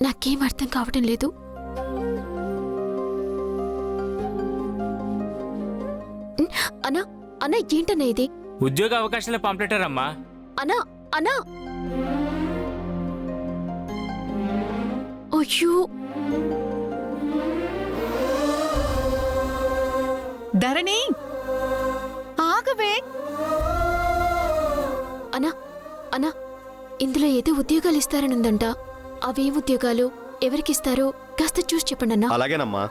నాకేం అర్థం కావటం లేదు. అన్నా అన్నా ఏంటన్నా ఇది? ఉద్యోగ అవకాశాల పాంప్లెటర్ అమ్మా. అన్నా అన్నా అయ్యో ధరణి ఆగవే. అన్నా అన్నా ఇందులో ఏదో ఉద్యోగాలు ఇస్తారనుందంట. అవేం ఉద్యోగాలు, ఎవరికిస్తారో కాస్త చూసి చెప్పండి అన్నా. అలాగేనమ్మా.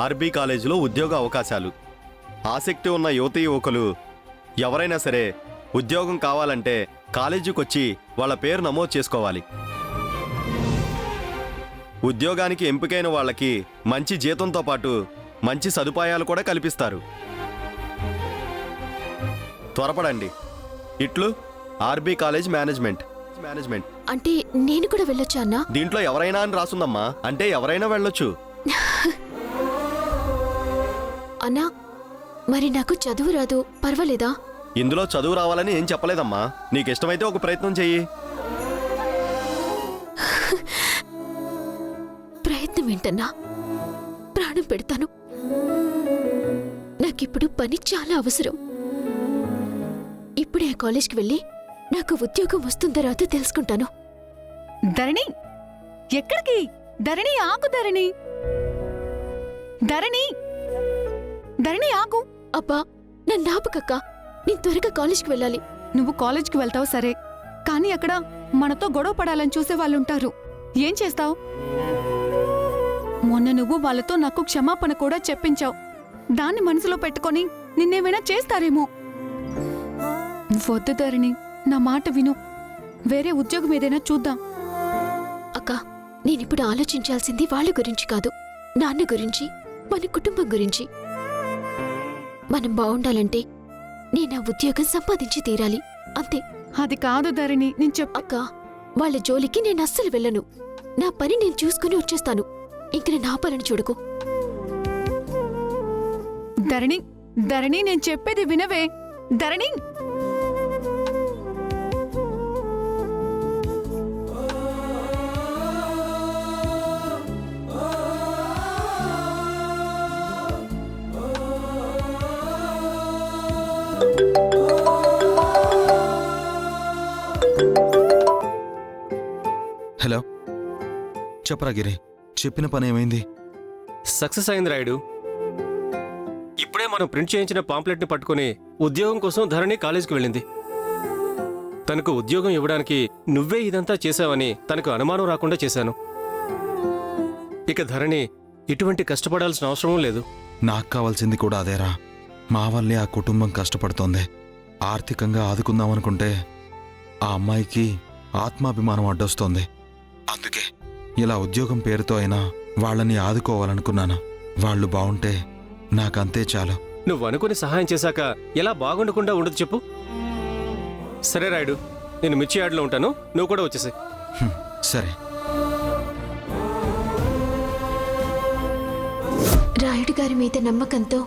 ఆర్బీ కాలేజీలో ఉద్యోగ అవకాశాలు. ఆసక్తి ఉన్న యువతీ యువకులు ఎవరైనా సరే ఉద్యోగం కావాలంటే కాలేజీకి వచ్చి వాళ్ళ పేరు నమోదు చేసుకోవాలి. ఉద్యోగానికి ఎంపికైన వాళ్ళకి మంచి జీతంతో పాటు మంచి సదుపాయాలు కూడా కల్పిస్తారు. త్వరపడండి. ఇట్లు ఆర్బీ కాలేజ్ మేనేజ్మెంట్. అంటే నేను కూడా వెళ్ళొచ్చా అన్నా? దీంట్లో ఎవరైనా అని రాసుందమ్మా. అంటే ఎవరైనా వెళ్ళొచ్చు. అన్నా మరి నాకు చదువు రాదు, పర్వాలేదా? ఇందులో చదువు రావాలని ఏం చెప్పలేదమ్మా. నీకిష్టమైతే ఒక ప్రయత్నం చెయ్యి. ప్రయత్నం ఏంటన్నా? ప్రాణం పెడతాను. నాకిప్పుడు పని చాలా అవసరం. ఇప్పుడే ఆ కాలేజ్కి వెళ్ళి నాకు ఉద్యోగం వస్తుందో రాదో తెలుసుకుంటాను. ధరణి ఎక్కడికి? ధరణి ఆగు. ధరణి ధరణి ధరణి ఆగు. అబ్బా నన్ను ఆపుకక్క, నేను త్వరగా కాలేజ్కి వెళ్ళాలి. నువ్వు కాలేజ్కి వెళ్తావు సరే, కానీ అక్కడ మనతో గొడవ పడాలని చూసే వాళ్ళుంటారు. ఏం చేస్తావు? మొన్న నువ్వు వాళ్ళతో నాకు క్షమాపణ కూడా చెప్పించావు. దాన్ని మనసులో పెట్టుకొని నిన్నేమైనా చేస్తారేమో. వద్దు ధరణి, నా మాట విను. వేరే ఉద్యోగం ఏదైనా చూద్దాం. అక్క నేనిప్పుడు ఆలోచించాల్సింది వాళ్ళ గురించి కాదు, నాన్న గురించి, మన కుటుంబం గురించి. మనం బాగుండాలంటే నేను ఆ ఉద్యోగం సంపాదించి తీరాలి, అంతే. అది కాదు ధరణి, నేను అక్క వాళ్ళ జోలికి నేను అస్సలు వెళ్ళను. నా పని నేను చూసుకుని వచ్చేస్తాను. ఇంక నేను ఆపాలని చూడకు. ధరణి ధరణి నేను చెప్పేది వినవే. ధరణి హలో, చెప్పరా గిరి. చెప్పిన పని ఏమైంది? సక్సెస్ అయింది రాయుడు. ఇప్పుడే మనం ప్రింట్ చేయించిన పాంప్లెట్ ని పట్టుకుని ఉద్యోగం కోసం ధరణి కాలేజీకి వెళ్ళింది. తనకు ఉద్యోగం ఇవ్వడానికి నువ్వే ఇదంతా చేశావని తనకు అనుమానం రాకుండా చేశాను. ఇక ధరణి ఇటువంటి కష్టపడాల్సిన అవసరం లేదు. నాకు కావాల్సింది కూడా అదేరా. మా వల్లే ఆ కుటుంబం కష్టపడుతోంది. ఆర్థికంగా ఆదుకుందామనుకుంటే ఆ అమ్మాయికి ఆత్మాభిమానం అడ్డొస్తోంది. అందుకే ఇలా ఉద్యోగం పేరుతో అయినా వాళ్ళని ఆదుకోవాలనుకున్నాను. వాళ్ళు బావుంటే నాకంతే చాలు. నువ్వు అనుకుని సహాయం చేశాక ఎలా బాగుండకుండా ఉండదు చెప్పు. సరే రాయుడు, నేను మిర్చి యార్డ్లో ఉంటాను, నువ్వు కూడా వచ్చేసి. సరే. రాయుడు గారి మీద నమ్మకంతో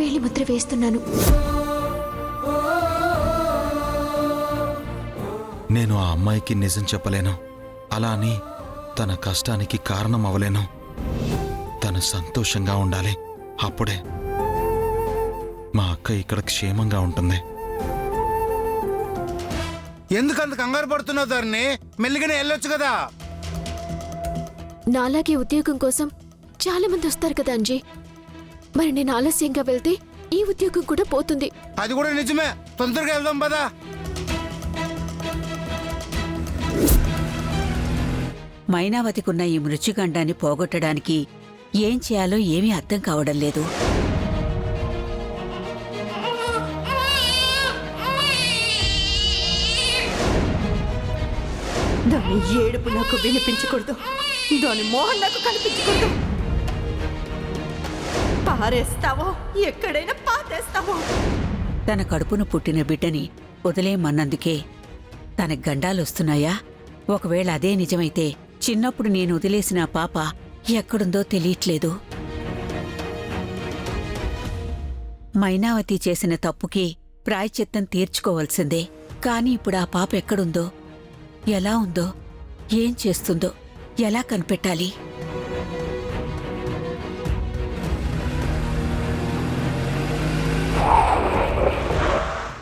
వేలిముద్ర వేస్తున్నాను. నేను ఆ అమ్మాయికి నిజం చెప్పలేను. అలా అని తన కష్టానికి కారణం అవలేను. తను సంతోషంగా ఉండాలి. అప్పుడే మా అక్క ఇక్కడ క్షేమంగా ఉంటుంది. ఎందుకంత కంగారు పడుతున్నావు ధరణి? మెల్లిగానే వెళ్ళొచ్చు కదా. నాలాగే ఉద్యోగం కోసం చాలా మంది వస్తారు కదా అంజీ. మరి నేను ఆలస్యంగా వెళ్తే ఈ ఉద్యోగం కూడా పోతుంది. అది కూడా నిజమే. తొందరగా వెళ్దాం పదా. మైనావతికున్న ఈ మృత్యుగండాన్ని పోగొట్టడానికి ఏం చేయాలో ఏమీ అర్థం కావడం లేదు. దాని ఏడుపు నాకు వినిపించకూడదు, దాని మోహన్ నాకు కనిపించకూడదు. పారేస్తావో ఎక్కడైనా పాతేస్తావో. తన కడుపున పుట్టిన బిడ్డని వదిలేయమన్నందుకే తనకు గండాలొస్తున్నాయా? ఒకవేళ అదే నిజమైతే చిన్నప్పుడు నేను వదిలేసిన పాప ఎక్కడుందో తెలియట్లేదు. మైనావతి చేసిన తప్పుకి ప్రాయశ్చిత్తం తీర్చుకోవాల్సిందే. కాని ఇప్పుడు ఆ పాప ఎక్కడుందో, ఎలా ఉందో, ఏం చేస్తుందో ఎలా కనిపెట్టాలి?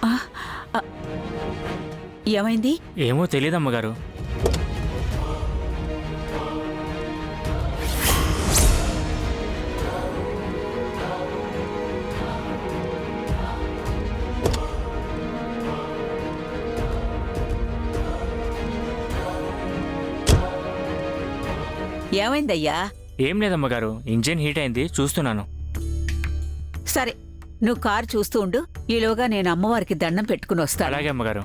ఆ, ఆ, ఏమైంది? ఏమో తెలియదమ్మగారు. ఏమైందయ్యా? ఏం లేదమ్మగారు, ఇంజిన్ హీట్ అయింది, చూస్తున్నాను. సరే, నువ్వు కారు చూస్తూ ఉండు. ఈలోగా నేను అమ్మవారికి దండం పెట్టుకుని వస్తాను. అలాగే అమ్మగారు.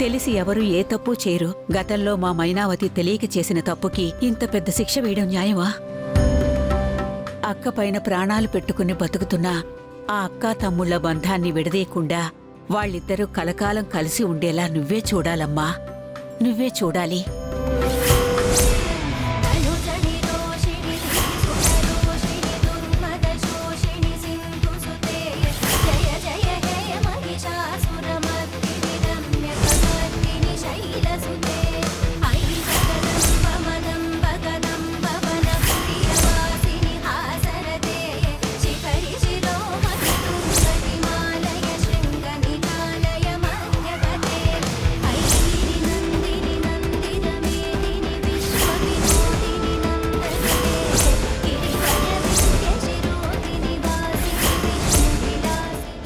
తెలిసి ఎవరు ఏ తప్పు చేయరు. గతంలో మా మైనావతి తెలియక చేసిన తప్పుకి ఇంత పెద్ద శిక్ష వేయడం న్యాయమా? అక్క పైన ప్రాణాలు పెట్టుకుని బతుకుతున్నా ఆ అక్కా తమ్ముళ్ల బంధాన్ని విడదీయకుండా వాళ్ళిద్దరూ కలకాలం కలిసి ఉండేలా నువ్వే చూడాలమ్మా, నువ్వే చూడాలి.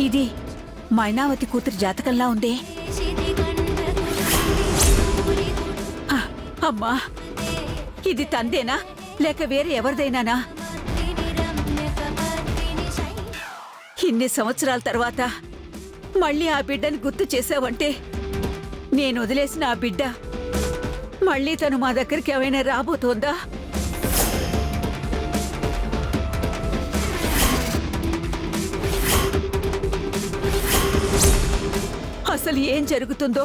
ఇది మైనావతి కూతురి జాతకంలా ఉందే. ఆ, అమ్మా, ఇది తందేనా లేక వేరే ఎవరిదైనానా? ఇన్ని సంవత్సరాల తర్వాత మళ్ళీ ఆ బిడ్డని గుర్తు చేసావంటే నేను వదిలేసిన ఆ బిడ్డ మళ్ళీ తను మా దగ్గరికి ఏమైనా రాబోతోందా? అసలు ఏం జరుగుతుందో,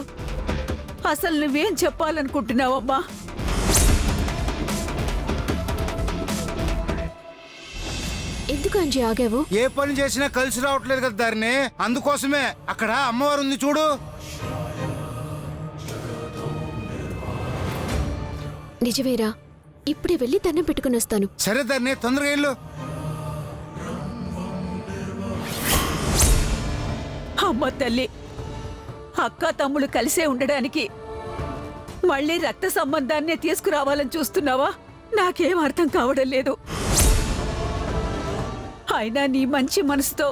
అసలు నువ్వేం చెప్పాలనుకుంటున్నావమ్మా? ఎందుకు అంజీ ఆగావు? ఏ పని చేసినా కలిసి రావట్లేదు కదా ధరణి, అందుకోసమే. అక్కడ అమ్మవారు ఉంది చూడు. నిజమేరా, ఇప్పుడే వెళ్ళి దండం పెట్టుకుని వస్తాను. సరే ధరణి, తొందరగా వెళ్ళు. అమ్మ తల్లి, అక్క తమ్ముడు కలిసే ఉండడానికి మళ్ళీ రక్త సంబంధాన్నే తీసుకురావాలని చూస్తున్నావా? నాకేం అర్థం కావడం లేదు. అయినా నీ మంచి మనసుతో